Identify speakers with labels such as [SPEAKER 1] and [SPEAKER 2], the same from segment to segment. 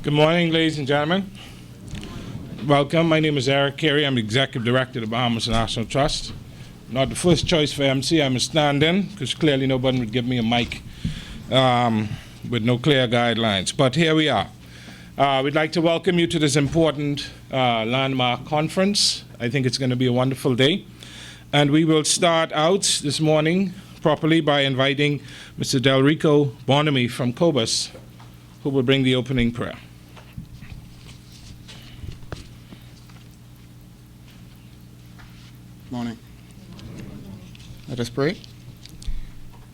[SPEAKER 1] Good morning, ladies and gentlemen. Welcome. My name is Eric Carey. I'm Executive Director of the Bahamas National Trust. Not the first choice for MC. I'm a stand-in because clearly nobody would give me a mic with no clear guidelines. But here we are. We'd like to welcome you to this important landmark conference. I think it's going to be a wonderful day. And we will start out this morning properly by inviting Mr. Delrico Bonamy from Cobus, who will bring the opening prayer.
[SPEAKER 2] Morning. Let us pray.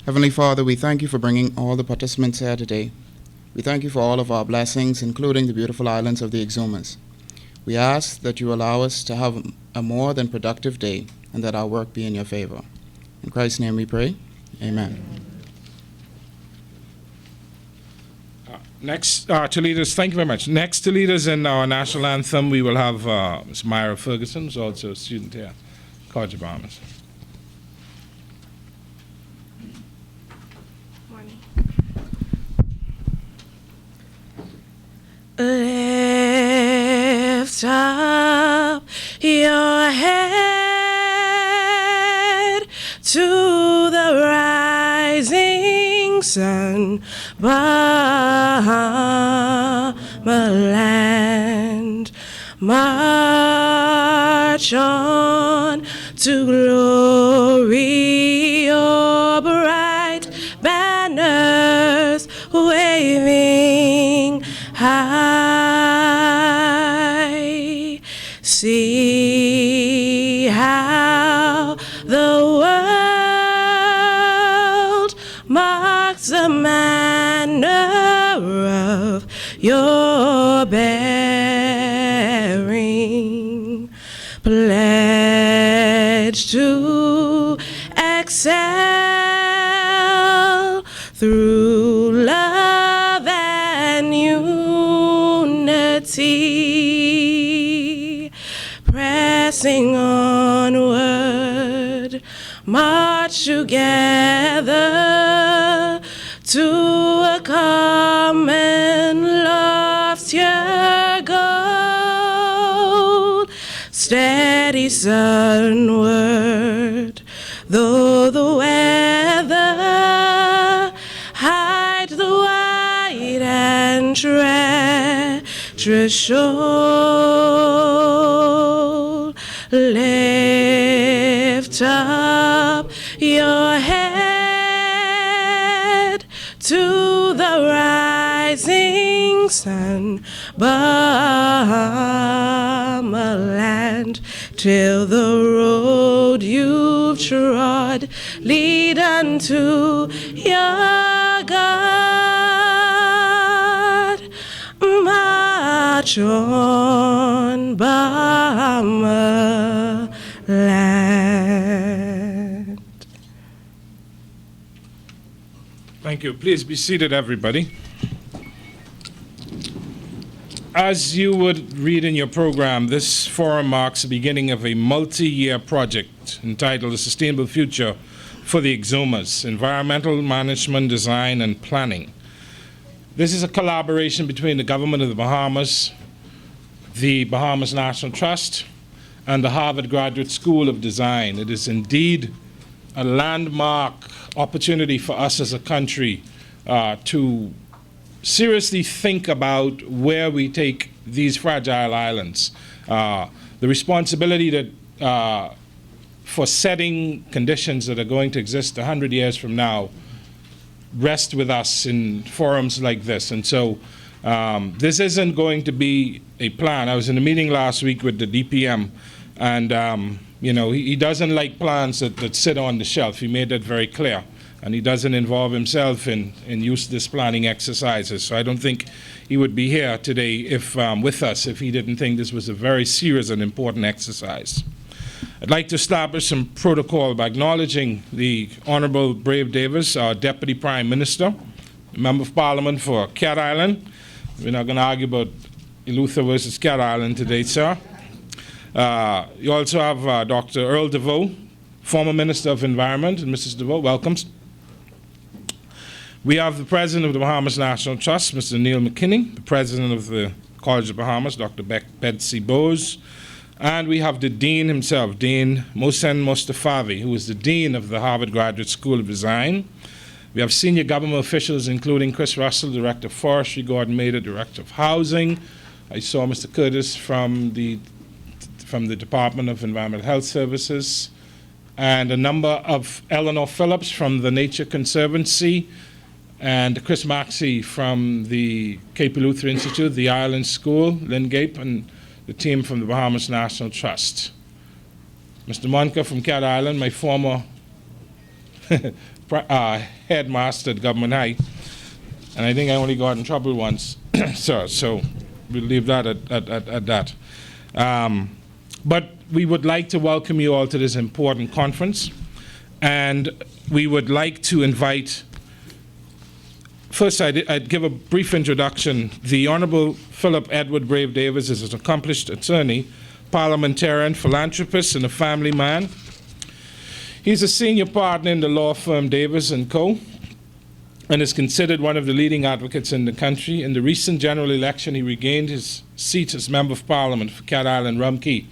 [SPEAKER 2] Heavenly Father, we thank you for bringing all the participants here today. We thank you for all of our blessings, including the beautiful islands of the Exumas. We ask that you allow us to have a more than productive day and that our work be in your favor. In Christ's name we pray. Amen.
[SPEAKER 1] Next to lead us, thank you very much. Next to lead us in our national anthem, we will have Ms. Myra Ferguson, who's also a student here, College of the Bahamas.
[SPEAKER 3] Morning. Lift up your head to the rising sun, Bahamaland. March on to glory, your bright banners waving high. See how the world marks the manner of your bearing. Pledge to excel through love and unity, pressing onward, march together to a common loftier goal. Steady sunward, though the weather hide the white and treacherous shoal. Lift up your head to the rising sun, Bahamaland, till the road you've trod lead unto your God. March on, Bahamaland.
[SPEAKER 1] Thank you. Please be seated, everybody. As you would read in your program, this forum marks the beginning of a multi-year project entitled A Sustainable Future for the Exumas, Environmental Management, Design, and Planning. This is a collaboration between the Government of the Bahamas, the Bahamas National Trust, and the Harvard Graduate School of Design. It is indeed a landmark opportunity for us as a country to seriously think about where we take these fragile islands. The responsibility that for setting conditions that are going to exist 100 years from now rest with us in forums like this. And so this isn't going to be a plan. I was in a meeting last week with the DPM, and you know, he doesn't like plans that sit on the shelf. He made that very clear. And he doesn't involve himself in useless planning exercises. So I don't think he would be here today if with us if he didn't think this was a very serious and important exercise. I'd like to establish some protocol by acknowledging the Honorable Brave Davis, our Deputy Prime Minister, Member of Parliament for Cat Island. We're not going to argue about Eleuthera versus Cat Island today, sir. You also have Dr. Earl DeVoe, former Minister of Environment. And Mrs. DeVoe, welcome. We have the president of the Bahamas National Trust, Mr. Neil McKinney, the president of the College of the Bahamas, Dr. Betsy Bowes, and we have the dean himself, Dean Mohsen Mostafavi, who is the dean of the Harvard Graduate School of Design. We have senior government officials, including Chris Russell, Director of Forestry, Gordon Mader, Director of Housing. I saw Mr. Curtis from the Department of Environmental Health Services, and a number of Eleanor Phillips from the Nature Conservancy, and Chris Maxey from the Cape Luther Institute, the Island School, Lingape, and the team from the Bahamas National Trust. Mr. Monka from Cat Island, my former headmaster at Government High, and I think I only got in trouble once, so we'll leave that at that. But we would like to welcome you all to this important conference, and we would like to invite. First, I'd give a brief introduction. The Honorable Philip Edward Brave Davis is an accomplished attorney, parliamentarian, philanthropist, and a family man. He's a senior partner in the law firm Davis & Co. and is considered one of the leading advocates in the country. In the recent general election, he regained his seat as Member of Parliament for Cat Island, Rumkey,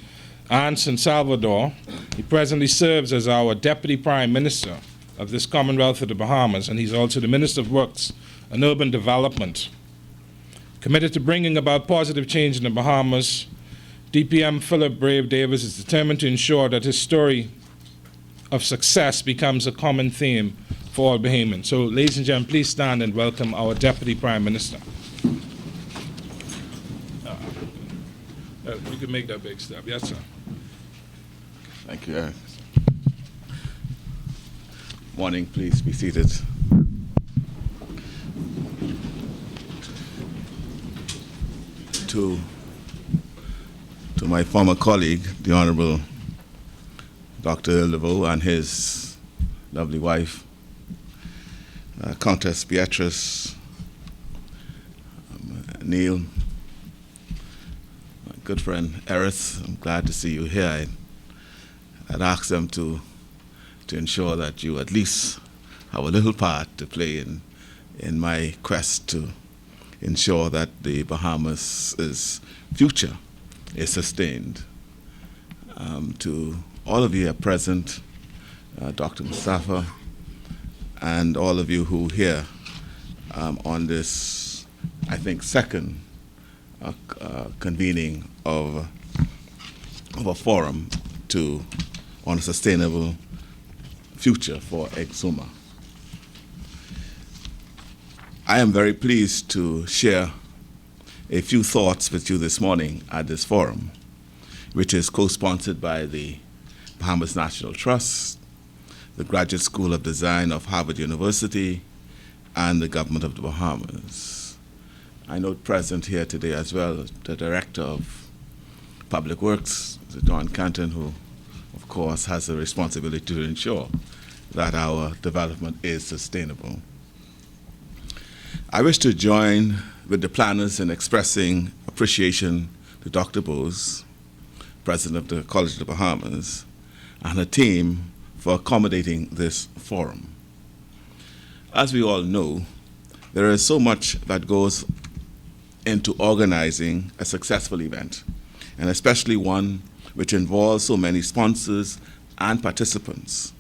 [SPEAKER 1] and San Salvador. He presently serves as our Deputy Prime Minister of this Commonwealth of the Bahamas, and he's also the Minister of Works and Urban Development. Committed to bringing about positive change in the Bahamas, DPM Philip Brave Davis is determined to ensure that his story of success becomes a common theme for all Bahamians. So, ladies and gentlemen, please stand and welcome our Deputy Prime Minister. You can make that big step. Yes, sir.
[SPEAKER 4] Thank you. Morning, please be seated. To my former colleague, the Honorable Dr. Laveau, and his lovely wife, Countess Beatrice, Neil, my good friend Erith, I'm glad to see you here. I'd asked them to ensure that you at least have a little part to play in my quest to ensure that the Bahamas' future is sustained. To all of you here present, Dr. Mustafa, and all of you who here on this, I think, second convening of a forum on a sustainable future for Exuma. I am very pleased to share a few thoughts with you this morning at this forum, which is co-sponsored by the Bahamas National Trust, the Graduate School of Design of Harvard University, and the Government of the Bahamas. I note present here today as well the Director of Public Works, Don Canton, who of course has a responsibility to ensure that our development is sustainable. I wish to join with the planners in expressing appreciation to Dr. Bowes, President of the College of the Bahamas, and her team for accommodating this forum. As we all know, there is so much that goes into organizing a successful event, and especially one which involves so many sponsors and participants.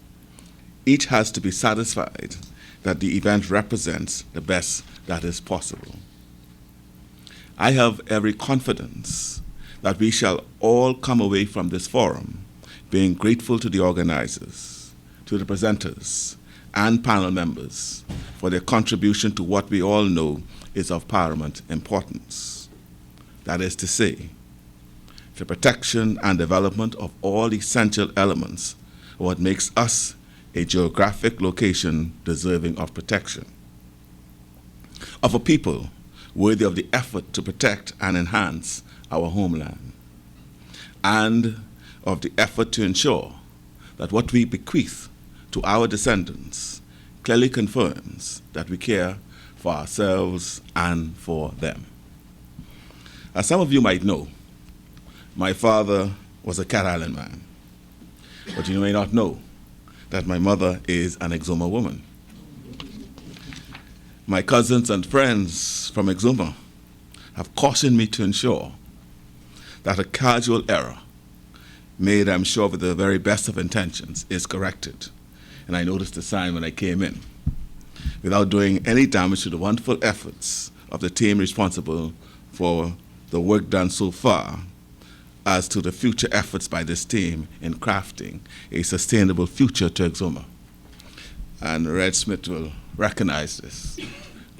[SPEAKER 4] Each has to be satisfied that the event represents the best that is possible. I have every confidence that we shall all come away from this forum being grateful to the organizers, to the presenters, and panel members for their contribution to what we all know is of paramount importance. That is to say, the protection and development of all essential elements of what makes us a geographic location deserving of protection, of a people worthy of the effort to protect and enhance our homeland, and of the effort to ensure that what we bequeath to our descendants clearly confirms that we care for ourselves and for them. As some of you might know, my father was a Cat Island man, but you may not know that my mother is an Exuma woman. My cousins and friends from Exuma have cautioned me to ensure that a casual error, made, I'm sure, with the very best of intentions, is corrected. And I noticed the sign when I came in, without doing any damage to the wonderful efforts of the team responsible for the work done so far, as to the future efforts by this team in crafting a sustainable future to Exuma. And Red Smith will recognize this.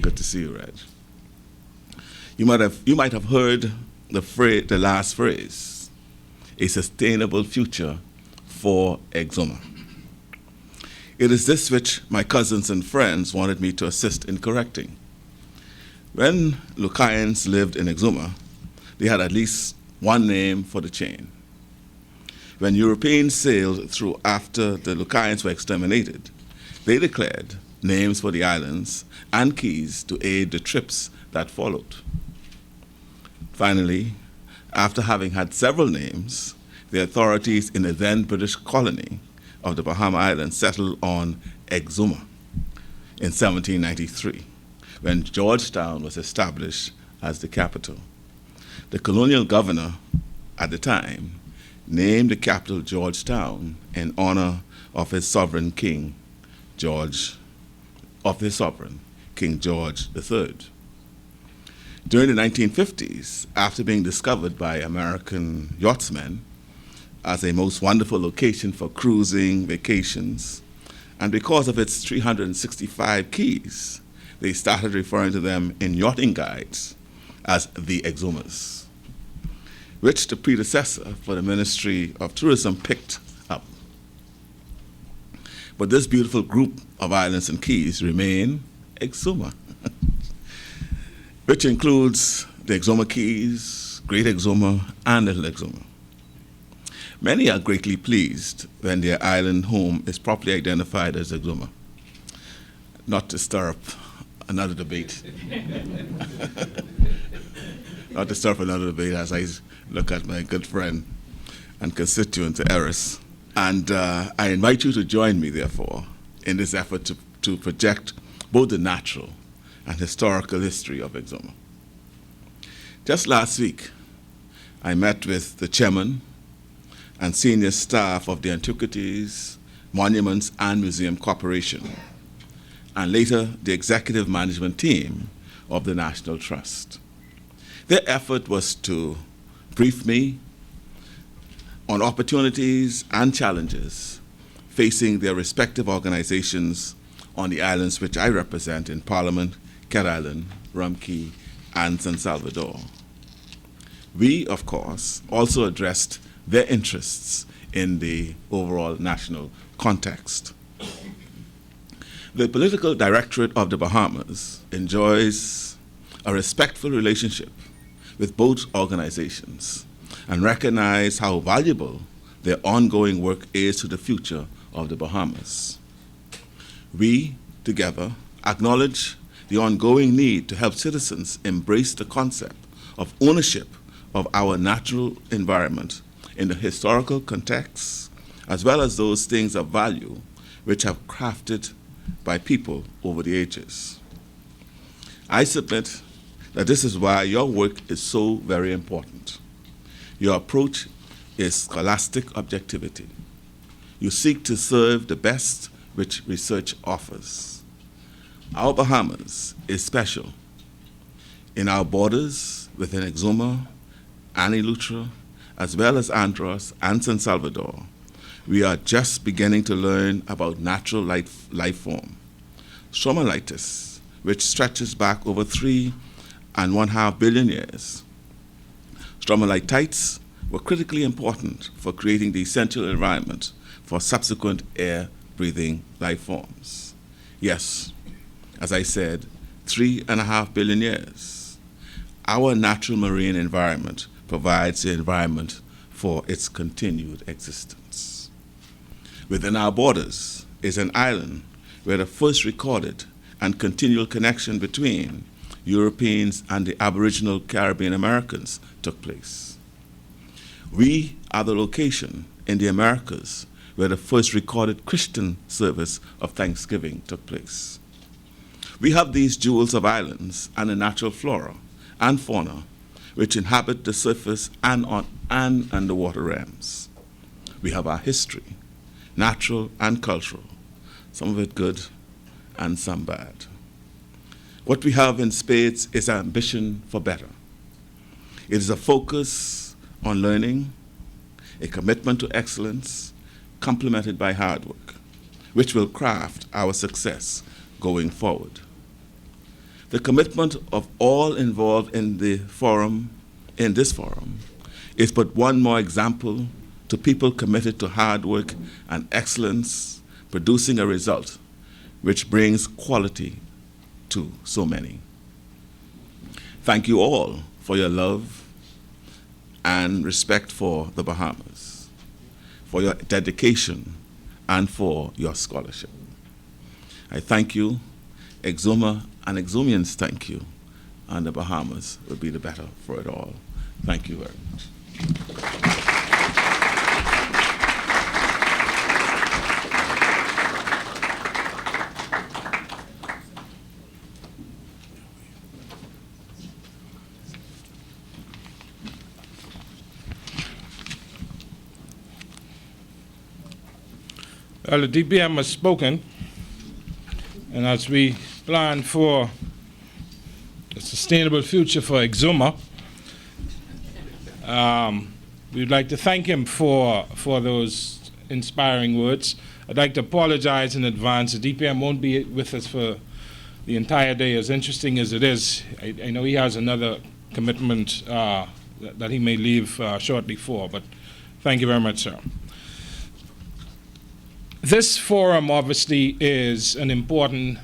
[SPEAKER 4] Good to see you, Red. You might have heard the last phrase, a sustainable future for Exuma. It is this which my cousins and friends wanted me to assist in correcting. When Lucayans lived in Exuma, they had at least one name for the chain. When Europeans sailed through after the Lucayans were exterminated, they declared names for the islands and keys to aid the trips that followed. Finally, after having had several names, the authorities in the then British colony of the Bahama Islands settled on Exuma in 1793, when Georgetown was established as the capital. The colonial governor at the time named the capital Georgetown in honor of his sovereign King George III. During the 1950s, after being discovered by American yachtsmen as a most wonderful location for cruising, vacations, and because of its 365 keys, they started referring to them in yachting guides as the Exumas, which the predecessor for the Ministry of Tourism picked up. But this beautiful group of islands and keys remain Exuma, which includes the Exuma Keys, Great Exuma, and Little Exuma. Many are greatly pleased when their island home is properly identified as Exuma. Not to stir up another debate. Not to stir up another debate as I look at my good friend and constituent Eris. And I invite you to join me, therefore, in this effort to project both the natural and historical history of Exuma. Just last week, I met with the chairman and senior staff of the Antiquities, Monuments, and Museum Corporation, and later the executive management team of the National Trust. Their effort was to brief me on opportunities and challenges facing their respective organizations on the islands which I represent in Parliament, Cat Island, Rum Cay, and San Salvador. We, of course, also addressed their interests in the overall national context. The Political Directorate of the Bahamas enjoys a respectful relationship with both organizations and recognize how valuable their ongoing work is to the future of the Bahamas. We, together, acknowledge the ongoing need to help citizens embrace the concept of ownership of our natural environment in the historical context, as well as those things of value which have crafted by people over the ages. I submit that this is why your work is so very important. Your approach is scholastic objectivity. You seek to serve the best which research offers. Our Bahamas is special. In our borders within Exuma and Eleuthera, as well as Andros and San Salvador, we are just beginning to learn about natural life form, Stromatolites, which stretches back over 3.5 billion years. Stromatolites were critically important for creating the essential environment for subsequent air-breathing life forms. Yes, as I said, 3.5 billion years. Our natural marine environment provides the environment for its continued existence. Within our borders is an island where the first recorded and continual connection between Europeans and the Aboriginal Caribbean Americans took place. We are the location in the Americas where the first recorded Christian service of Thanksgiving took place. We have these jewels of islands and the natural flora and fauna which inhabit the surface and underwater realms. We have our history, natural and cultural, some of it good and some bad. What we have in spades is ambition for better. It is a focus on learning, a commitment to excellence, complemented by hard work, which will craft our success going forward. The commitment of all involved in this forum, is but one more example to people committed to hard work and excellence, producing a result which brings quality to so many. Thank you all for your love and respect for the Bahamas, for your dedication, and for your scholarship. I thank you. Exuma and Exumians thank you, and the Bahamas will be the better for it all. Thank you very much.
[SPEAKER 1] Well, the DPM has spoken, and as we plan for a sustainable future for Exuma, we'd like to thank him for those inspiring words. I'd like to apologize in advance. The DPM won't be with us for the entire day, as interesting as it is. I know he has another commitment that he may leave shortly for, but thank you very much, sir. This forum obviously is an important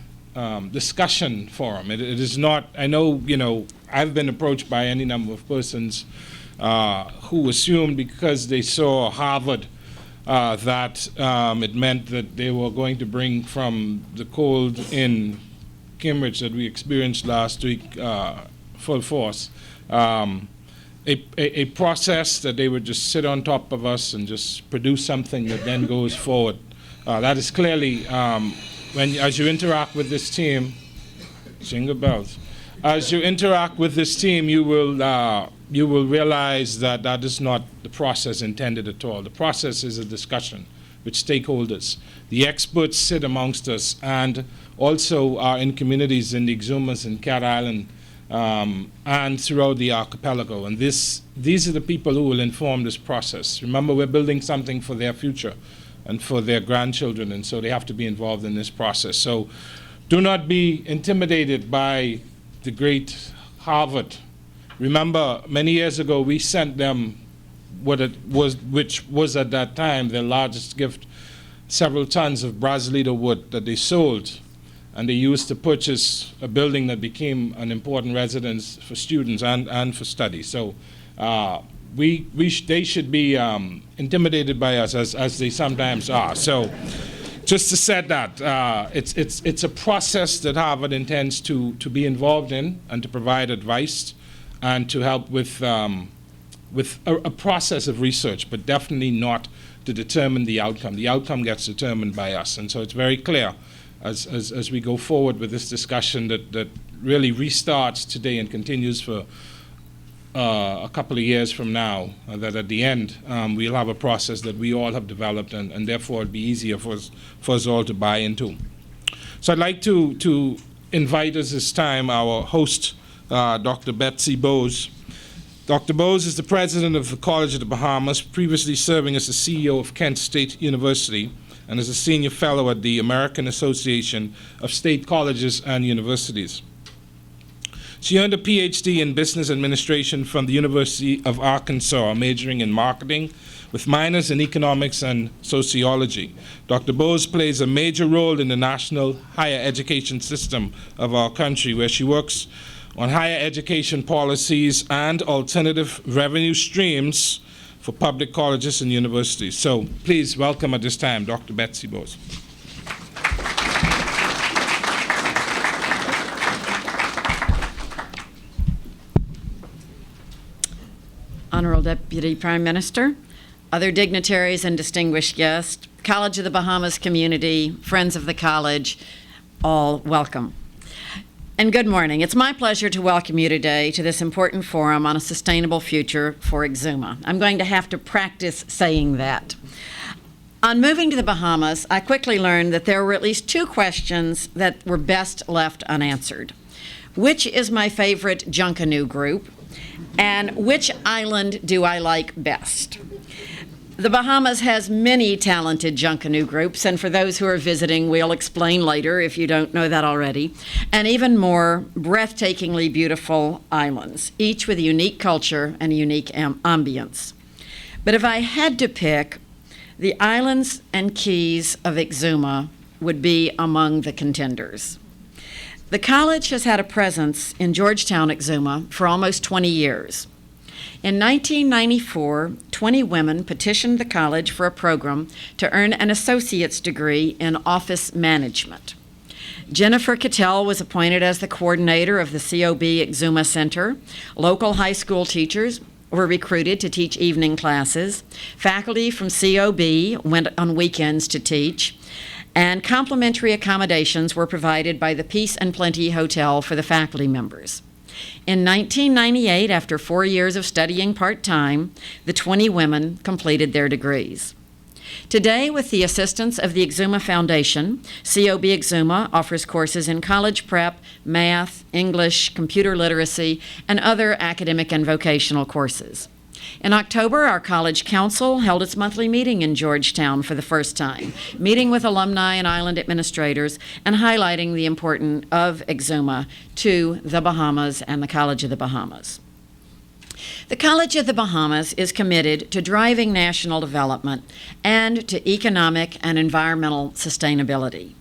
[SPEAKER 1] discussion forum. It is not, I know, I've been approached by any number of persons who assumed because they saw Harvard that it meant that they were going to bring from the cold in Cambridge that we experienced last week full force, a process that they would just sit on top of us and just produce something that then goes forward. That is clearly, as you interact with this team, jingle bells. As you interact with this team, you will realize that that is not the process intended at all. The process is a discussion with stakeholders. The experts sit amongst us and also are in communities in the Exumas and Cat Island and throughout the archipelago. And these are the people who will inform this process. Remember, we're building something for their future and for their grandchildren, and so they have to be involved in this process. So do not be intimidated by the great Harvard. Remember, many years ago, we sent them which was at that time their largest gift, several tons of Brazilito wood that they sold, and they used to purchase a building that became an important residence for students and for study. So they should be intimidated by us as they sometimes are. So just to set that, it's a process that Harvard intends to be involved in and to provide advice and to help with a process of research, but definitely not to determine the outcome. The outcome gets determined by us. And so it's very clear as we go forward with this discussion that really restarts today and continues for a couple of years from now, that at the end we'll have a process that we all have developed and therefore it'll be easier for us all to buy into. So I'd like to invite us this time our host, Dr. Betsy Bowes. Dr. Bowes is the president of the College of the Bahamas, previously serving as the CEO of Kent State University and as a senior fellow at the American Association of State Colleges and Universities. She earned a PhD in business administration from the University of Arkansas, majoring in marketing with minors in economics and sociology. Dr. Bowes plays a major role in the national higher education system of our country, where she works on higher education policies and alternative revenue streams for public colleges and universities. So please welcome at this time Dr. Betsy Bowes.
[SPEAKER 5] Honorable Deputy Prime Minister, other dignitaries and distinguished guests, College of the Bahamas community, friends of the college, all welcome. And good morning. It's my pleasure to welcome you today to this important forum on a sustainable future for Exuma. I'm going to have to practice saying that. On moving to the Bahamas, I quickly learned that there were at least two questions that were best left unanswered. Which is my favorite Junkanoo group? And which island do I like best? The Bahamas has many talented Junkanoo groups, and for those who are visiting, we'll explain later if you don't know that already, and even more breathtakingly beautiful islands, each with a unique culture and a unique ambience. But if I had to pick, the islands and keys of Exuma would be among the contenders. The college has had a presence in Georgetown, Exuma, for almost 20 years. In 1994, 20 women petitioned the college for a program to earn an associate's degree in office management. Jennifer Cattell was appointed as the coordinator of the COB Exuma Center. Local high school teachers were recruited to teach evening classes. Faculty from COB went on weekends to teach. And complimentary accommodations were provided by the Peace and Plenty Hotel for the faculty members. In 1998, after 4 years of studying part-time, the 20 women completed their degrees. Today, with the assistance of the Exuma Foundation, COB Exuma offers courses in college prep, math, English, computer literacy, and other academic and vocational courses. In October, our college council held its monthly meeting in Georgetown for the first time, meeting with alumni and island administrators and highlighting the importance of Exuma to the Bahamas and the College of the Bahamas. The College of the Bahamas is committed to driving national development and to economic and environmental sustainability.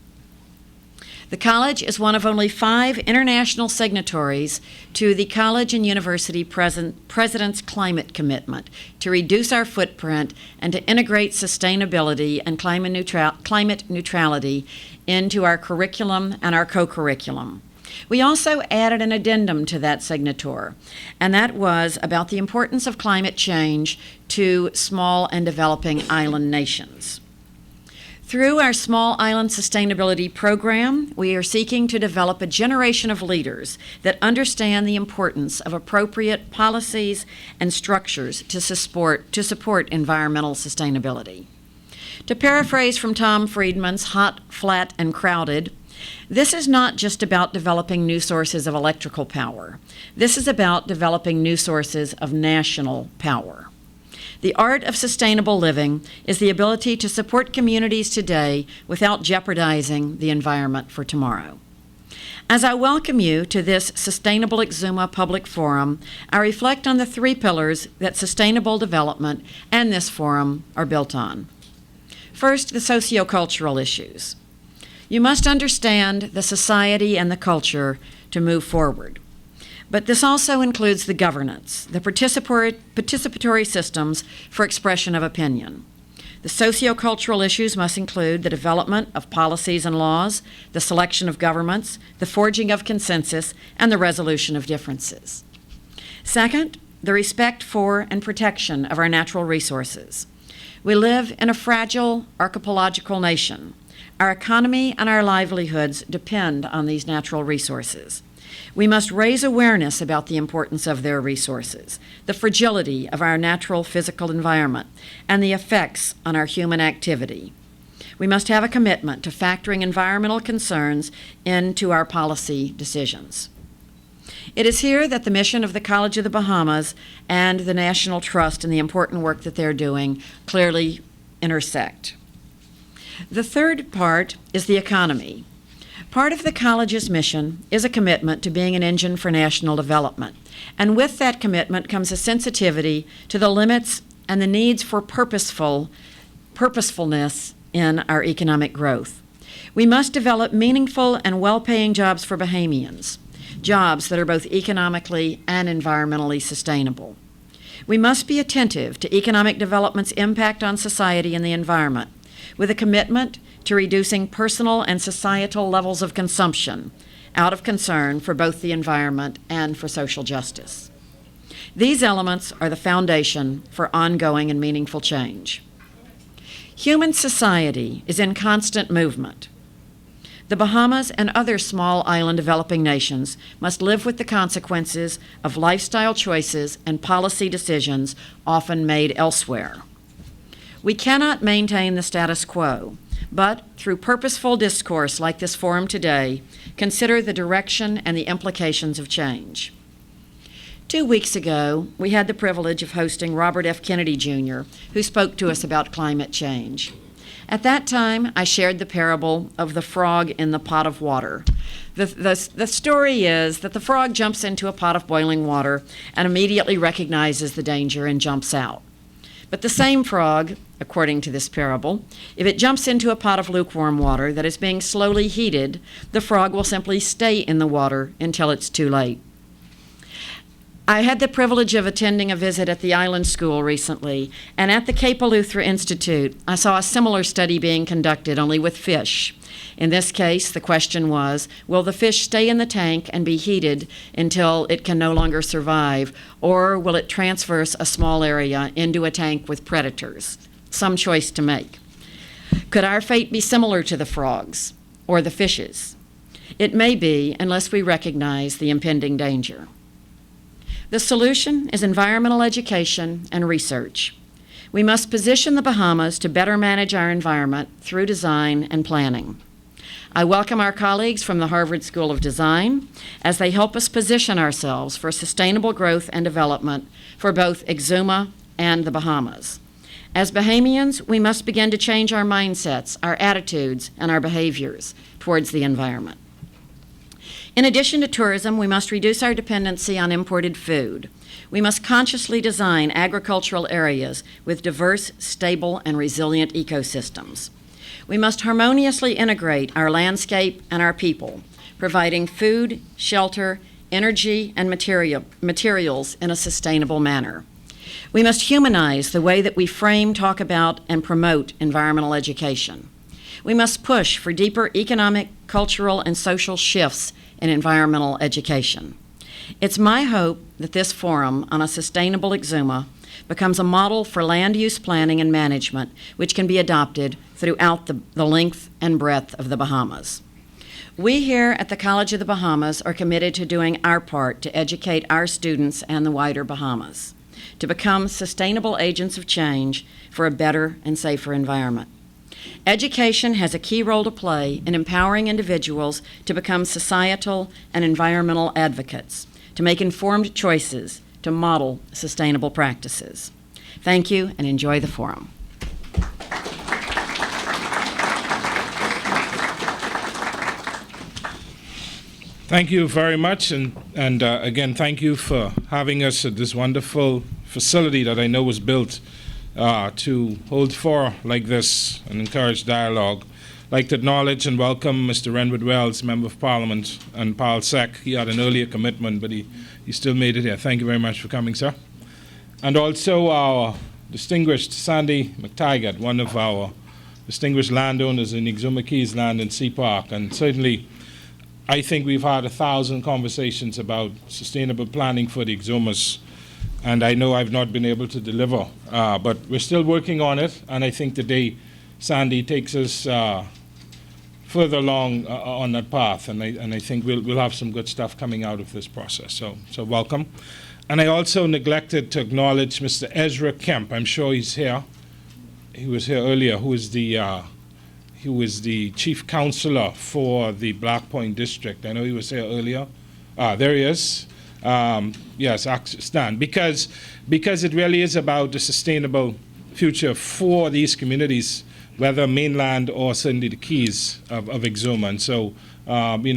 [SPEAKER 5] The college is one of only 5 international signatories to the College and University President's Climate Commitment to reduce our footprint and to integrate sustainability and climate neutrality into our curriculum and our co-curriculum. We also added an addendum to that signature, and that was about the importance of climate change to small and developing island nations. Through our Small Island Sustainability Program, we are seeking to develop a generation of leaders that understand the importance of appropriate policies and structures to support environmental sustainability. To paraphrase from Tom Friedman's Hot, Flat, and Crowded, this is not just about developing new sources of electrical power. This is about developing new sources of national power. The art of sustainable living is the ability to support communities today without jeopardizing the environment for tomorrow. As I welcome you to this Sustainable Exuma Public Forum, I reflect on the 3 pillars that sustainable development and this forum are built on. First, the socio-cultural issues. You must understand the society and the culture to move forward. But this also includes the governance, the participatory systems for expression of opinion. The socio-cultural issues must include the development of policies and laws, the selection of governments, the forging of consensus, and the resolution of differences. Second, the respect for and protection of our natural resources. We live in a fragile archipelagical nation. Our economy and our livelihoods depend on these natural resources. We must raise awareness about the importance of their resources, the fragility of our natural physical environment, and the effects on our human activity. We must have a commitment to factoring environmental concerns into our policy decisions. It is here that the mission of the College of the Bahamas and the National Trust and the important work that they're doing clearly intersect. The third part is the economy. Part of the college's mission is a commitment to being an engine for national development, and with that commitment comes a sensitivity to the limits and the needs for purposefulness in our economic growth. We must develop meaningful and well-paying jobs for Bahamians, jobs that are both economically and environmentally sustainable. We must be attentive to economic development's impact on society and the environment, with a commitment to reducing personal and societal levels of consumption out of concern for both the environment and for social justice. These elements are the foundation for ongoing and meaningful change. Human society is in constant movement. The Bahamas and other small island developing nations must live with the consequences of lifestyle choices and policy decisions often made elsewhere. We cannot maintain the status quo, but through purposeful discourse like this forum today, consider the direction and the implications of change. 2 weeks ago, we had the privilege of hosting Robert F. Kennedy, Jr., who spoke to us about climate change. At that time, I shared the parable of the frog in the pot of water. The story is that the frog jumps into a pot of boiling water and immediately recognizes the danger and jumps out. But the same frog, according to this parable, if it jumps into a pot of lukewarm water that is being slowly heated, the frog will simply stay in the water until it's too late. I had the privilege of attending a visit at the Island School recently, and at the Cape Eleuthera Institute, I saw a similar study being conducted, only with fish. In this case, the question was, will the fish stay in the tank and be heated until it can no longer survive, or will it transverse a small area into a tank with predators? Some choice to make. Could our fate be similar to the frogs or the fishes? It may be, unless we recognize the impending danger. The solution is environmental education and research. We must position the Bahamas to better manage our environment through design and planning. I welcome our colleagues from the Harvard School of Design as they help us position ourselves for sustainable growth and development for both Exuma and the Bahamas. As Bahamians, we must begin to change our mindsets, our attitudes, and our behaviors towards the environment. In addition to tourism, we must reduce our dependency on imported food. We must consciously design agricultural areas with diverse, stable, and resilient ecosystems. We must harmoniously integrate our landscape and our people, providing food, shelter, energy, and materials in a sustainable manner. We must humanize the way that we frame, talk about, and promote environmental education. We must push for deeper economic, cultural, and social shifts in environmental education. It's my hope that this forum on a sustainable Exuma becomes a model for land use planning and management which can be adopted throughout the length and breadth of the Bahamas. We here at the College of the Bahamas are committed to doing our part to educate our students and the wider Bahamas to become sustainable agents of change for a better and safer environment. Education has a key role to play in empowering individuals to become societal and environmental advocates, to make informed choices, to model sustainable practices. Thank you and enjoy the forum.
[SPEAKER 1] Thank you very much, and again, thank you for having us at this wonderful facility that I know was built to hold fora like this and encourage dialogue. I'd like to acknowledge and welcome Mr. Renwood Wells, Member of Parliament, and Paul Seck. He had an earlier commitment, but he still made it here. Thank you very much for coming, sir. And also our distinguished Sandy Mctaggart, one of our distinguished landowners in Exuma Keys Land and Sea Park. And certainly, I think we've had 1,000 conversations about sustainable planning for the Exumas. And I know I've not been able to deliver, but we're still working on it. And I think today, Sandy takes us further along on that path. And I think we'll have some good stuff coming out of this process. So welcome. And I also neglected to acknowledge Mr. Ezra Kemp. I'm sure he's here. He was here earlier. Who is the chief counselor for the Black Point District. I know he was here earlier. There he is. Yes, stand. Because it really is about the sustainable future for these communities, whether mainland or certainly the Keys of Exuma. And so,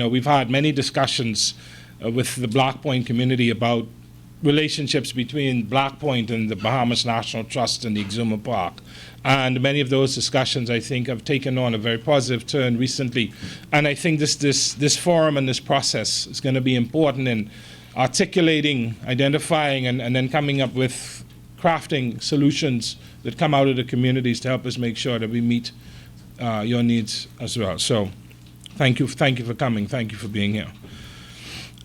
[SPEAKER 1] we've had many discussions with the Black Point community about relationships between Black Point and the Bahamas National Trust and the Exuma Park. And many of those discussions, I think, have taken on a very positive turn recently. And I think this forum and this process is going to be important in articulating, identifying, and then coming up with crafting solutions that come out of the communities to help us make sure that we meet your needs as well. So thank you for coming. Thank you for being here.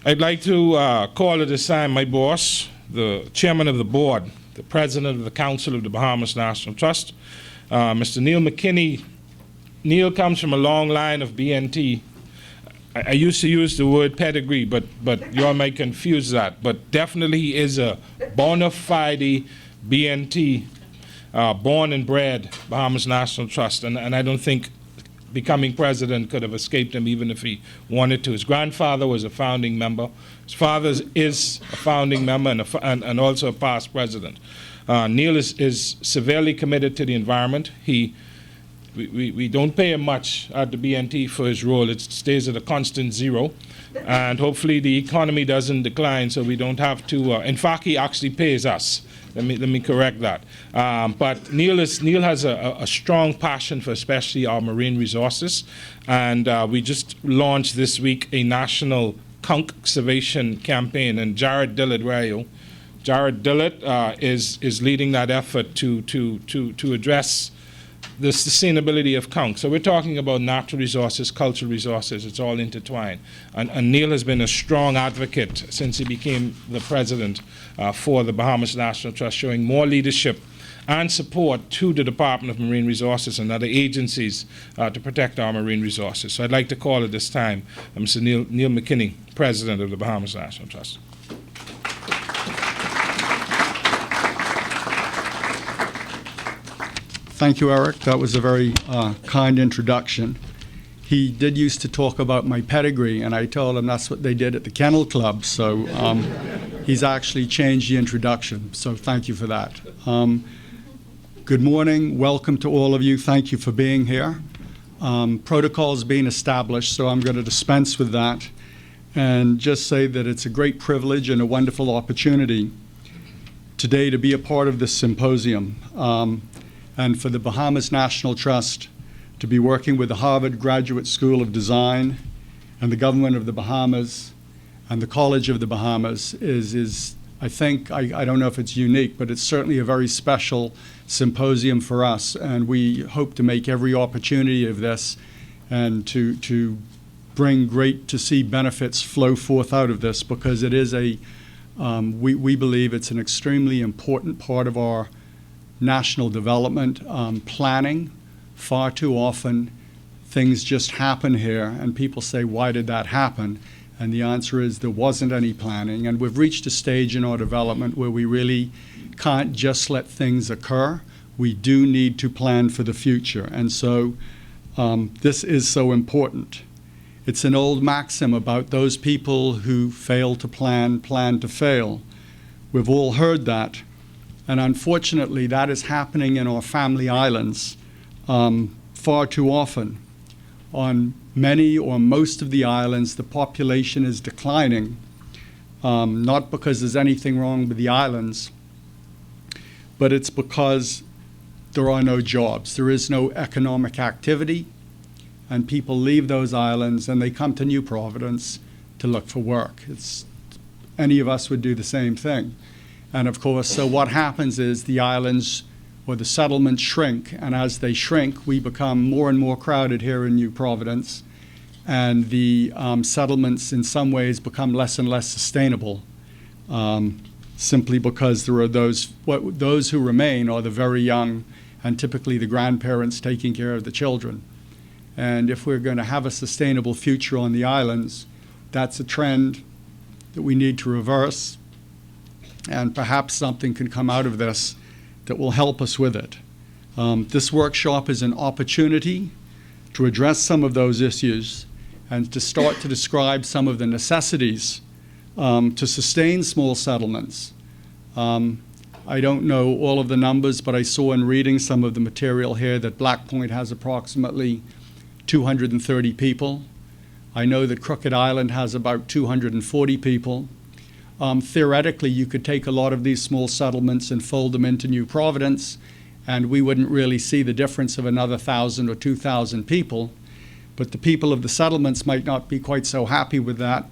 [SPEAKER 1] I'd like to call at this time my boss, the chairman of the board, the president of the Council of the Bahamas National Trust, Mr. Neil McKinney. Neil comes from a long line of BNT I used to use the word pedigree, but you all might confuse that. But definitely he is a bona fide BNT, born and bred Bahamas National Trust, and I don't think becoming president could have escaped him even if he wanted to. His grandfather was a founding member. His father is a founding member and also a past president. Neil is severely committed to the environment. We don't pay him much at the BNT for his role. It stays at a constant zero. And hopefully the economy doesn't decline so we don't have to, in fact, he actually pays us. Let me correct that. But Neil has a strong passion for especially our marine resources. And we just launched this week a national conservation campaign. And Jared Dillard, where are you? Jared Dillard is leading that effort to address the sustainability of conch. So we're talking about natural resources, cultural resources, it's all intertwined. And Neil has been a strong advocate since he became the president for the Bahamas National Trust, showing more leadership and support to the Department of Marine Resources and other agencies to protect our marine resources. So I'd like to call at this time Mr. Neil McKinney, President of the Bahamas National Trust.
[SPEAKER 6] Thank you, Eric. That was a very kind introduction. He did used to talk about my pedigree, and I told him that's what they did at the Kennel Club, so he's actually changed the introduction, so thank you for that. Good morning. Welcome to all of you. Thank you for being here. Protocol's being established, so I'm going to dispense with that and just say that it's a great privilege and a wonderful opportunity today to be a part of this symposium. And for the Bahamas National Trust to be working with the Harvard Graduate School of Design and the government of the Bahamas and the College of the Bahamas is I think, I don't know if it's unique, but it's certainly a very special symposium for us, and we hope to make every opportunity of this and to bring great to see benefits flow forth out of this, because it is we believe it's an extremely important part of our national development planning. Far too often things just happen here and people say, why did that happen? And the answer is there wasn't any planning, and we've reached a stage in our development where we really can't just let things occur. We do need to plan for the future, and so this is so important. It's an old maxim about those people who fail to plan to fail. We've all heard that. And unfortunately, that is happening in our family islands far too often. On many or most of the islands, the population is declining, not because there's anything wrong with the islands, but it's because there are no jobs. There is no economic activity, and people leave those islands and they come to New Providence to look for work. Any of us would do the same thing. And of course, so what happens is the islands or the settlements shrink, and as they shrink, we become more and more crowded here in New Providence, and the settlements in some ways become less and less sustainable, simply because there are those who remain are the very young, and typically the grandparents taking care of the children. And if we're going to have a sustainable future on the islands, that's a trend that we need to reverse. And perhaps something can come out of this that will help us with it. This workshop is an opportunity to address some of those issues and to start to describe some of the necessities to sustain small settlements. I don't know all of the numbers, but I saw in reading some of the material here that Black Point has approximately 230 people. I know that Crooked Island has about 240 people. Theoretically, you could take a lot of these small settlements and fold them into New Providence, and we wouldn't really see the difference of another 1,000 or 2,000 people. But the people of the settlements might not be quite so happy with that.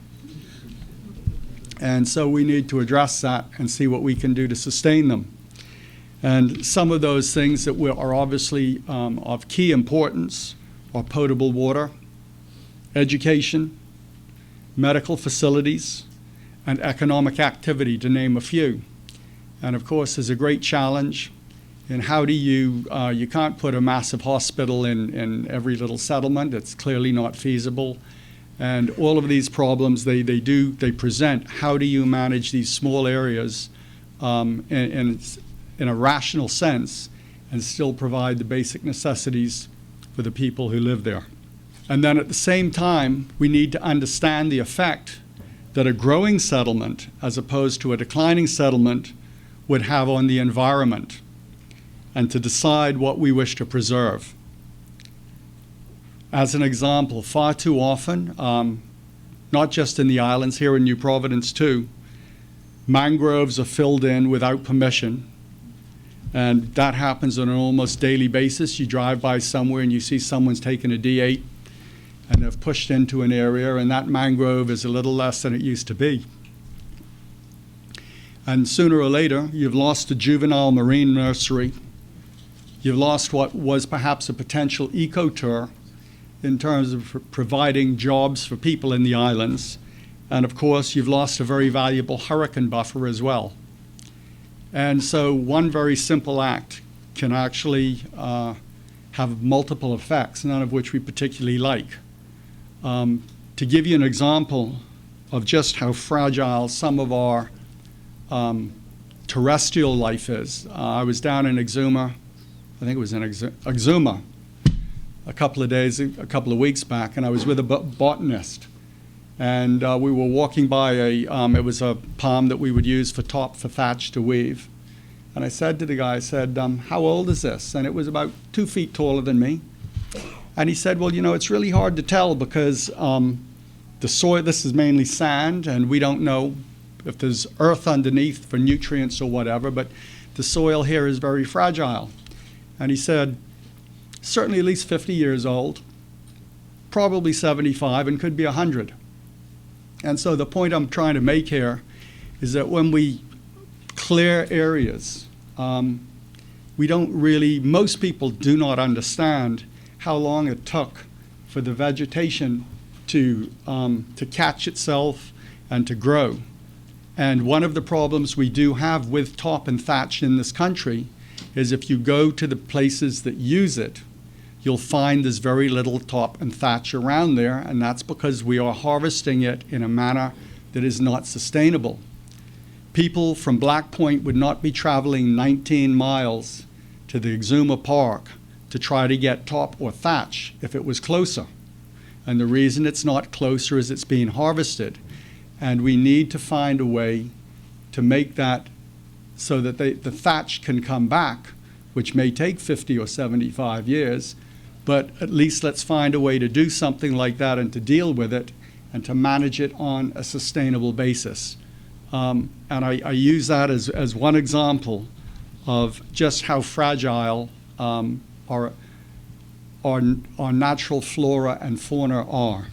[SPEAKER 6] And so we need to address that and see what we can do to sustain them. And some of those things that are obviously of key importance are potable water, education, medical facilities, and economic activity, to name a few. And of course, there's a great challenge in how do you can't put a massive hospital in every little settlement. It's clearly not feasible. And all of these problems, they present how do you manage these small areas in a rational sense and still provide the basic necessities for the people who live there. And then at the same time, we need to understand the effect that a growing settlement, as opposed to a declining settlement, would have on the environment, and to decide what we wish to preserve. As an example, far too often, not just in the islands, here in New Providence too, mangroves are filled in without permission, and that happens on an almost daily basis. You drive by somewhere and you see someone's taken a D8 and they've pushed into an area, and that mangrove is a little less than it used to be. And sooner or later, you've lost a juvenile marine nursery. You've lost what was perhaps a potential ecotour in terms of providing jobs for people in the islands. And of course, you've lost a very valuable hurricane buffer as well. And so one very simple act can actually have multiple effects, none of which we particularly like. To give you an example of just how fragile some of our terrestrial life is, I was down in Exuma, I think it was in Exuma, a couple of weeks back, and I was with a botanist. And we were walking by it was a palm that we would use for thatch to weave. And I said to the guy, how old is this? And it was about 2 feet taller than me. And he said, well, it's really hard to tell because the soil, this is mainly sand, and we don't know if there's earth underneath for nutrients or whatever, but the soil here is very fragile. And he said, certainly at least 50 years old, probably 75, and could be 100. And so the point I'm trying to make here is that when we clear areas, most people do not understand how long it took for the vegetation to catch itself and to grow. And one of the problems we do have with top and thatch in this country is if you go to the places that use it, you'll find there's very little top and thatch around there, and that's because we are harvesting it in a manner that is not sustainable. People from Black Point would not be traveling 19 miles to the Exuma Park to try to get top or thatch if it was closer. And the reason it's not closer is it's being harvested. And we need to find a way to make that so that the thatch can come back, which may take 50 or 75 years, but at least let's find a way to do something like that and to deal with it and to manage it on a sustainable basis. And I use that as one example of just how fragile our natural flora and fauna are.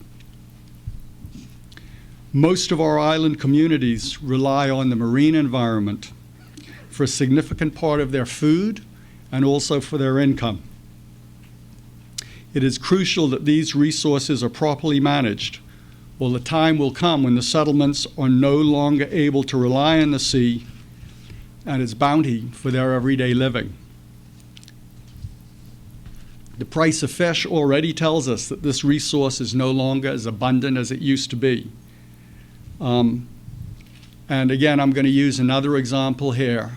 [SPEAKER 6] Most of our island communities rely on the marine environment for a significant part of their food and also for their income. It is crucial that these resources are properly managed, or the time will come when the settlements are no longer able to rely on the sea and its bounty for their everyday living. The price of fish already tells us that this resource is no longer as abundant as it used to be. And again, I'm going to use another example here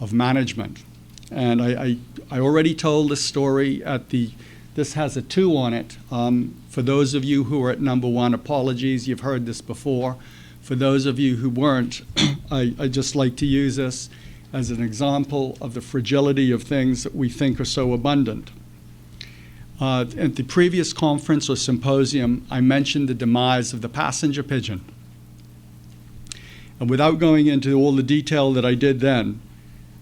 [SPEAKER 6] of management. And I already told this story this has a 2 on it. For those of you who are at number 1, apologies, you've heard this before. For those of you who weren't, I just like to use this as an example of the fragility of things that we think are so abundant. At the previous conference or symposium, I mentioned the demise of the passenger pigeon. And without going into all the detail that I did then,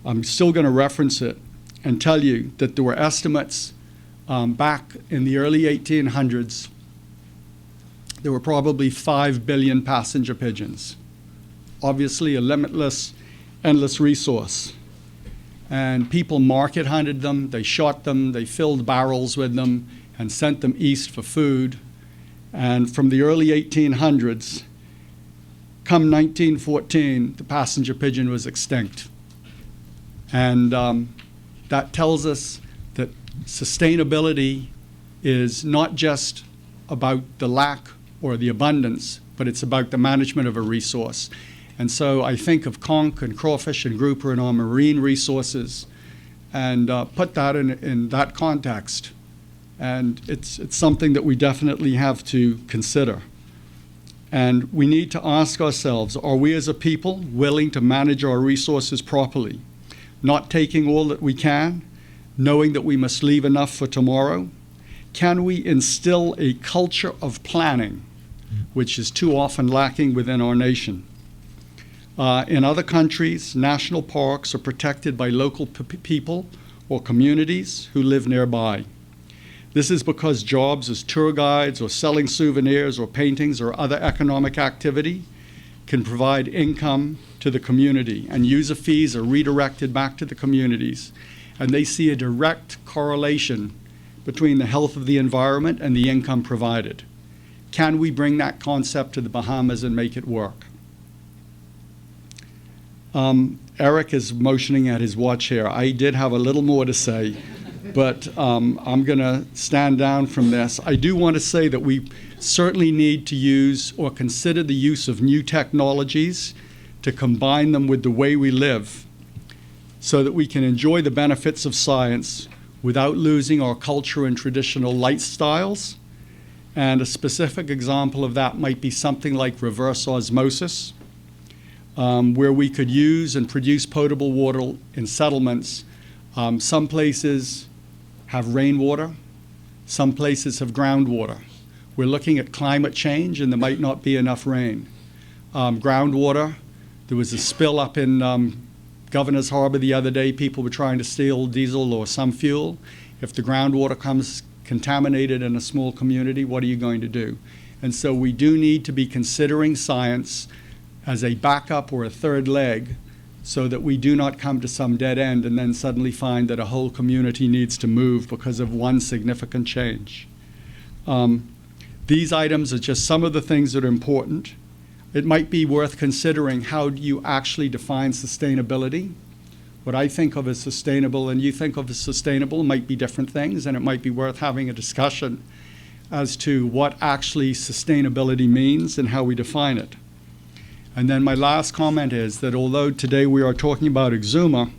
[SPEAKER 6] I'm still going to reference it and tell you that there were estimates back in the early 1800s. There were probably 5 billion passenger pigeons. Obviously a limitless, endless resource. And people market hunted them, they shot them, they filled barrels with them and sent them east for food. And from the early 1800s, come 1914, the passenger pigeon was extinct. And that tells us that sustainability is not just about the lack or the abundance, but it's about the management of a resource. And so I think of conch and crawfish and grouper and our marine resources and put that in that context. And it's something that we definitely have to consider. And we need to ask ourselves, are we as a people willing to manage our resources properly? Not taking all that we can, knowing that we must leave enough for tomorrow? Can we instill a culture of planning, which is too often lacking within our nation? In other countries, national parks are protected by local people or communities who live nearby. This is because jobs as tour guides or selling souvenirs or paintings or other economic activity can provide income to the community, and user fees are redirected back to the communities. And they see a direct correlation between the health of the environment and the income provided. Can we bring that concept to the Bahamas and make it work? Eric is motioning at his watch here. I did have a little more to say, but I'm going to stand down from this. I do want to say that we certainly need to use or consider the use of new technologies to combine them with the way we live so that we can enjoy the benefits of science without losing our culture and traditional lifestyles. And a specific example of that might be something like reverse osmosis, where we could use and produce potable water in settlements. Some places have rainwater, some places have groundwater. We're looking at climate change and there might not be enough rain. Groundwater, there was a spill up in Governor's Harbor the other day. People were trying to steal diesel or some fuel. If the groundwater comes contaminated in a small community, what are you going to do? And so we do need to be considering science as a backup or a third leg so that we do not come to some dead end and then suddenly find that a whole community needs to move because of one significant change. These items are just some of the things that are important. It might be worth considering how do you actually define sustainability. What I think of as sustainable and you think of as sustainable might be different things, and it might be worth having a discussion as to what actually sustainability means and how we define it. And then my last comment is that although today we are talking about Exuma,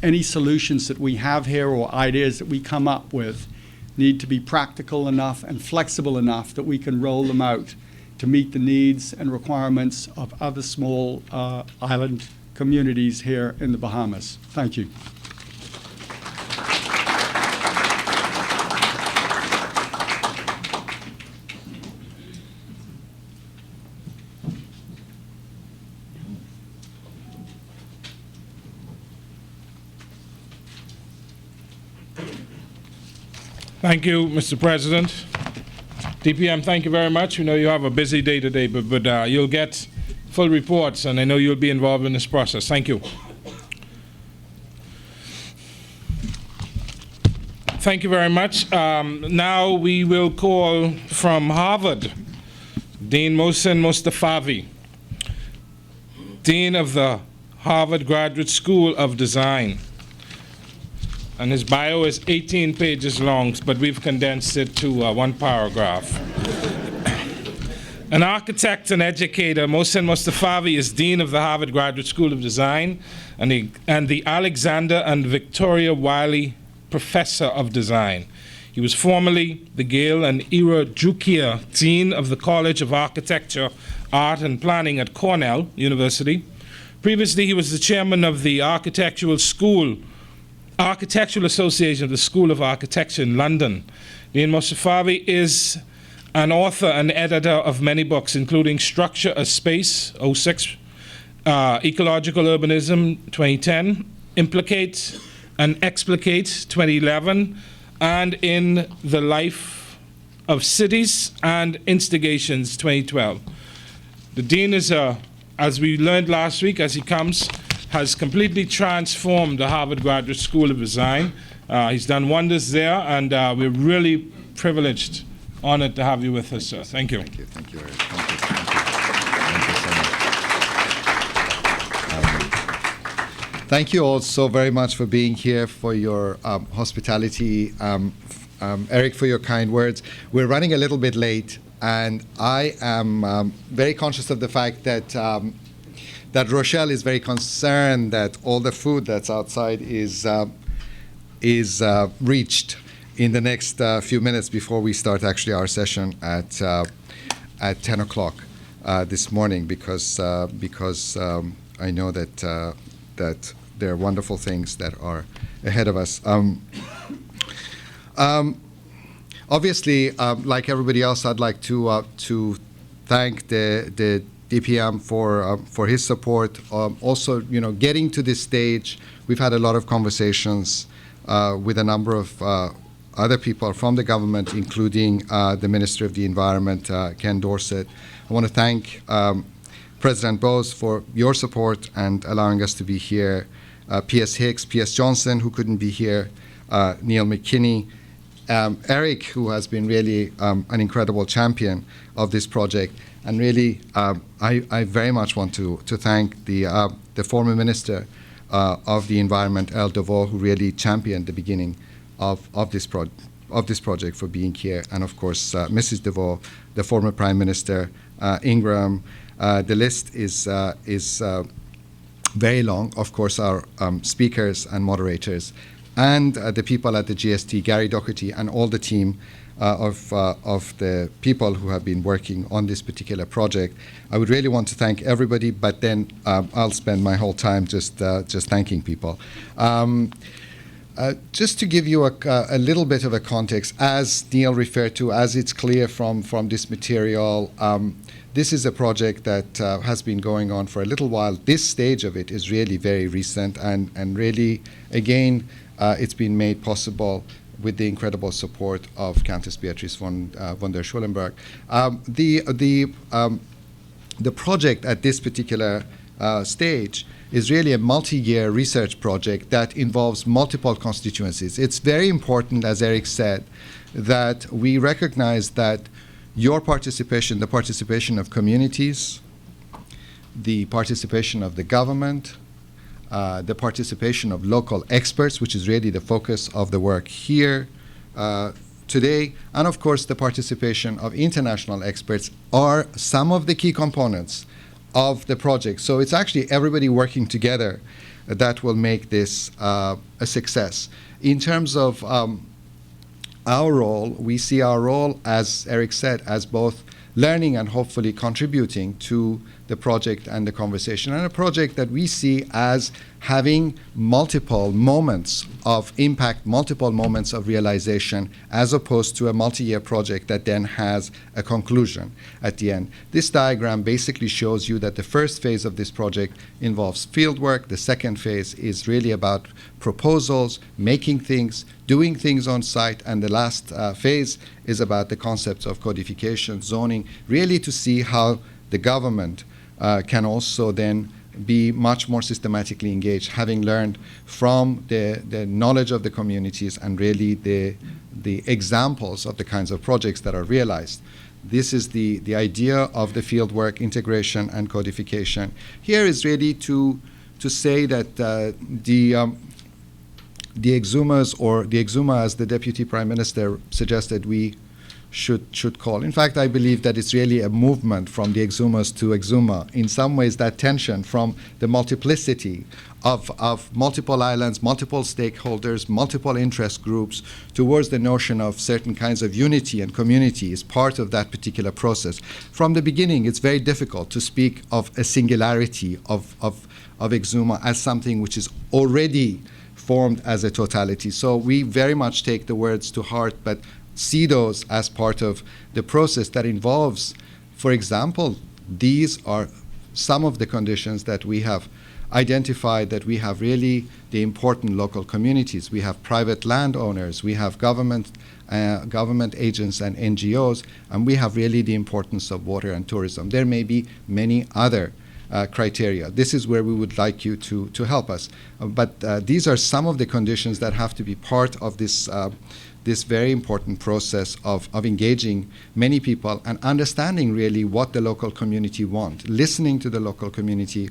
[SPEAKER 6] any solutions that we have here or ideas that we come up with need to be practical enough and flexible enough that we can roll them out to meet the needs and requirements of other small island communities here in the Bahamas. Thank you.
[SPEAKER 1] Thank you, Mr. President. DPM, thank you very much. We know you have a busy day today, but you'll get full reports, and I know you'll be involved in this process. Thank you. Thank you very much. Now we will call from Harvard, Dean Mohsen Mostafavi, Dean of the Harvard Graduate School of Design. And his bio is 18 pages long, but we've condensed it to one paragraph. An architect and educator, Mohsen Mostafavi is Dean of the Harvard Graduate School of Design and the Alexander and Victoria Wiley Professor of Design. He was formerly the Gale and Ira Jukia Dean of the College of Architecture, Art and Planning at Cornell University. Previously, he was the chairman of the Architectural Association of the School of Architecture in London. Dean Mostafavi is an author and editor of many books, including Structure as Space, 06, Ecological Urbanism, 2010, Implicate and Explicate, 2011, and In the Life of Cities and Instigations, 2012. The Dean is, as we learned last week, as he comes, has completely transformed the Harvard Graduate School of Design. He's done wonders there, and we're really privileged, honored to have you with us, sir. Thank you.
[SPEAKER 7] Thank you, Eric. Thank you all so very much for being here, for your hospitality. Eric, for your kind words. We're running a little bit late, And I am very conscious of the fact that that Rochelle is very concerned that all the food that's outside is reached in the next few minutes before we start actually our session at 10 o'clock this morning, because I know that that there are wonderful things that are ahead of us. Obviously, like everybody else, I'd like to thank the DPM for his support. Also, getting to this stage, we've had a lot of conversations with a number of other people from the government, including the Minister of the Environment, Ken Dorset. I want to thank President Bose for your support and allowing us to be here. P.S. Hicks, P.S. Johnson, who couldn't be here, Neil McKinney, Eric, who has been really an incredible champion of this project. And really, I very much want to thank the former Minister of the Environment, El DeVoe, who really championed the beginning of this project, for being here. And of course, Mrs. DeVoe, the former Prime Minister, Ingram. The list is very long. Of course, our speakers and moderators, and the people at the GST, Gary Doherty, and all the team of the people who have been working on this particular project. I would really want to thank everybody, but then I'll spend my whole time just thanking people. Just to give you a little bit of a context, as Neil referred to, as it's clear from this material, this is a project that has been going on for a little while. This stage of it is really very recent, and really, again, it's been made possible with the incredible support of Countess Beatrice von der Schulenburg. The project at this particular stage is really a multi-year research project that involves multiple constituencies. It's very important, as Eric said, that we recognize that your participation, the participation of communities, the participation of the government, the participation of local experts, which is really the focus of the work here today, and of course the participation of international experts are some of the key components of the project. So it's actually everybody working together that will make this a success. In terms of our role, we see our role, as Eric said, as both learning and hopefully contributing to the project and the conversation, and a project that we see as having multiple moments of impact, multiple moments of realization, as opposed to a multi-year project that then has a conclusion at the end. This diagram basically shows you that the first phase of this project involves fieldwork. The second phase is really about proposals, making things, doing things on site, and the last phase is about the concepts of codification, zoning, really to see how the government can also then be much more systematically engaged, having learned from the knowledge of the communities and really the examples of the kinds of projects that are realized. This is the idea of the fieldwork, integration, and codification. Here is really to say that the Exumas, or the Exuma, as the Deputy Prime Minister suggested we should call. In fact, I believe that it's really a movement from the Exumas to Exuma. In some ways, that tension from the multiplicity of multiple islands, multiple stakeholders, multiple interest groups, towards the notion of certain kinds of unity and community is part of that particular process. From the beginning, it's very difficult to speak of a singularity of Exuma as something which is already formed as a totality. So we very much take the words to heart, but see those as part of the process that involves, for example, these are some of the conditions that we have identified, that we have really the important local communities. We have private landowners, we have government agents and NGOs, and we have really the importance of water and tourism. There may be many other criteria. This is where we would like you to help us. But these are some of the conditions that have to be part of this this very important process of engaging many people and understanding really what the local community want. Listening to the local community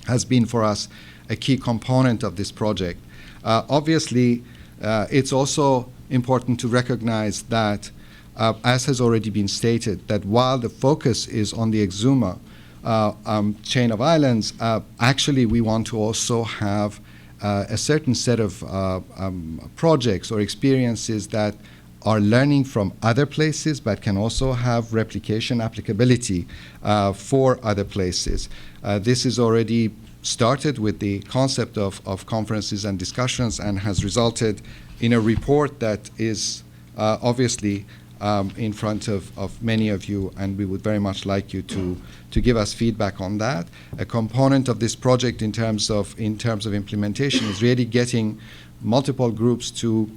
[SPEAKER 7] has been for us a key component of this project. Obviously, it's also important to recognize that as has already been stated, that while the focus is on the Exuma chain of islands, actually we want to also have a certain set of projects or experiences that are learning from other places but can also have replication applicability for other places. This is already started with the concept of conferences and discussions and has resulted in a report that is obviously in front of many of you, and we would very much like you to give us feedback on that. A component of this project in terms of implementation is really getting multiple groups to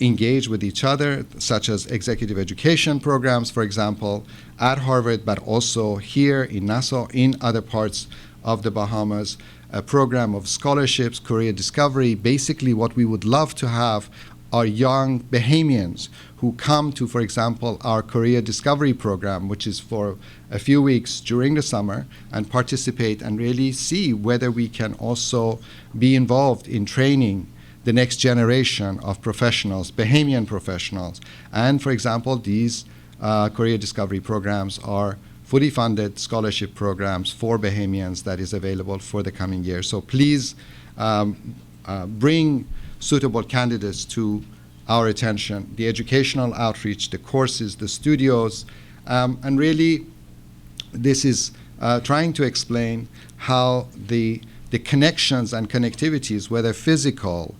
[SPEAKER 7] engage with each other, such as executive education programs, for example, at Harvard, but also here in Nassau, in other parts of the Bahamas, a program of scholarships, career discovery. Basically, what we would love to have are young Bahamians who come to, for example, our career discovery program, which is for a few weeks during the summer, and participate and really see whether we can also be involved in training the next generation of professionals, Bahamian professionals. And for example, these career discovery programs are fully funded scholarship programs for Bahamians that is available for the coming year. So please bring suitable candidates to our attention, the educational outreach, the courses, the studios, and really this is trying to explain how the connections and connectivities, whether physical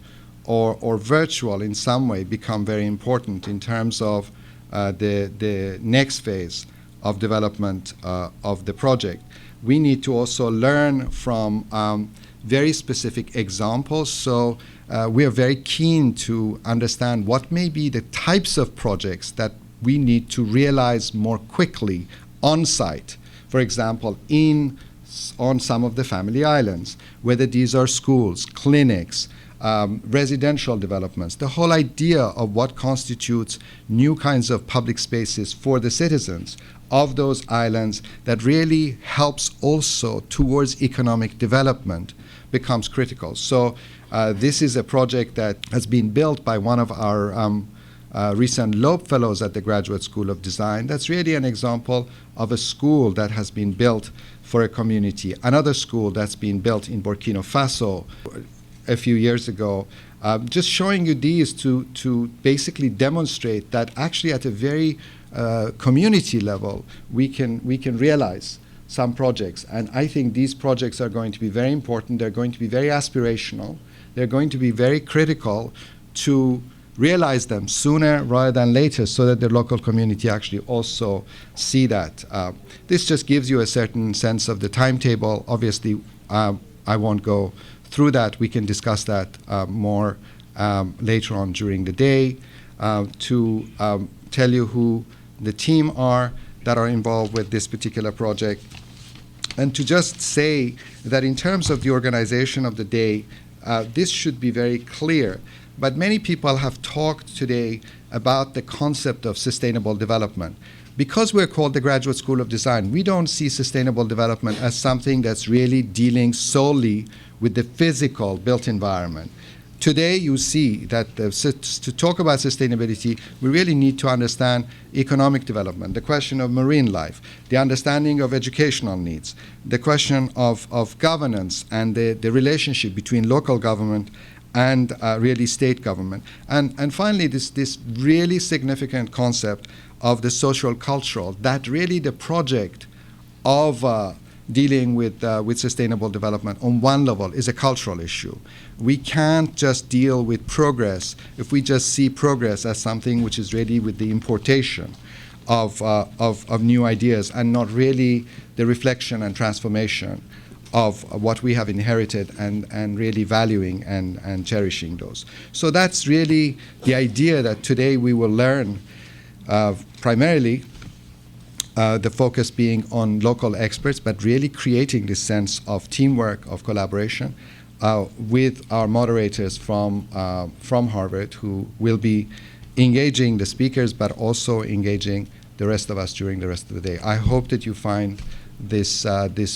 [SPEAKER 7] or virtual in some way, become very important in terms of the next phase of development of the project. We need to also learn from very specific examples. So we are very keen to understand what may be the types of projects that we need to realize more quickly on site. For example, on some of the family islands, whether these are schools, clinics, residential developments, the whole idea of what constitutes new kinds of public spaces for the citizens of those islands that really helps also towards economic development becomes critical. So this is a project that has been built by one of our recent Loeb Fellows at the Graduate School of Design. That's really an example of a school that has been built for a community. Another school that's been built in Burkina Faso a few years ago. Just showing you these to basically demonstrate that actually at a very community level we can realize some projects. And I think these projects are going to be very important. They're going to be very aspirational. They're going to be very critical to realize them sooner rather than later so that the local community actually also see that. This just gives you a certain sense of the timetable. Obviously, I won't go through that. We can discuss that more later on during the day to tell you who the team are that are involved with this particular project. And to just say that in terms of the organization of the day, this should be very clear. But many people have talked today about the concept of sustainable development. Because we're called the Graduate School of Design, we don't see sustainable development as something that's really dealing solely with the physical built environment. Today, you see that to talk about sustainability, we really need to understand economic development, the question of marine life, the understanding of educational needs, the question of governance and the relationship between local government and really state government. And finally, this really significant concept of the social-cultural, that really the project of dealing with sustainable development on one level is a cultural issue. We can't just deal with progress if we just see progress as something which is really with the importation of new ideas and not really the reflection and transformation of what we have inherited and really valuing and cherishing those. So that's really the idea that today we will learn primarily the focus being on local experts, but really creating this sense of teamwork, of collaboration with our moderators from Harvard, who will be engaging the speakers, but also engaging the rest of us during the rest of the day. I hope that you find this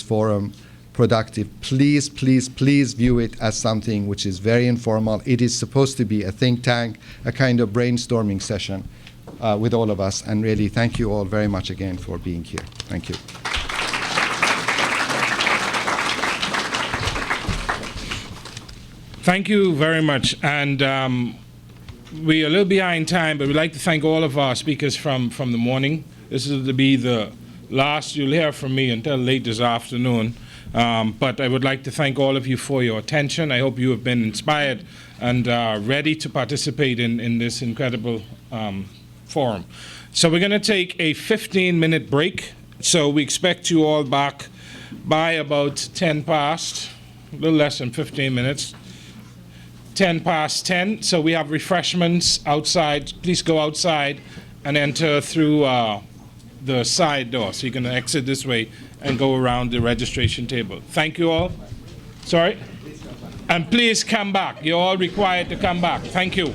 [SPEAKER 7] forum productive. Please, please, please view it as something which is very informal. It is supposed to be a think tank, a kind of brainstorming session. with all of us. And really, thank you all very much again for being here. Thank you.
[SPEAKER 1] Thank you very much. And we're a little behind time, but we'd like to thank all of our speakers from the morning. This is to be the last you'll hear from me until late this afternoon. But I would like to thank all of you for your attention. I hope you have been inspired and ready to participate in this incredible forum. So we're going to take a 15-minute break. So we expect you all back by about 10 past, a little less than 15 minutes. 10 past 10, so we have refreshments outside. Please go outside and enter through the side door. So you can exit this way and go around the registration table. Thank you all. Sorry? And please come back. You're all required to come back. Thank you.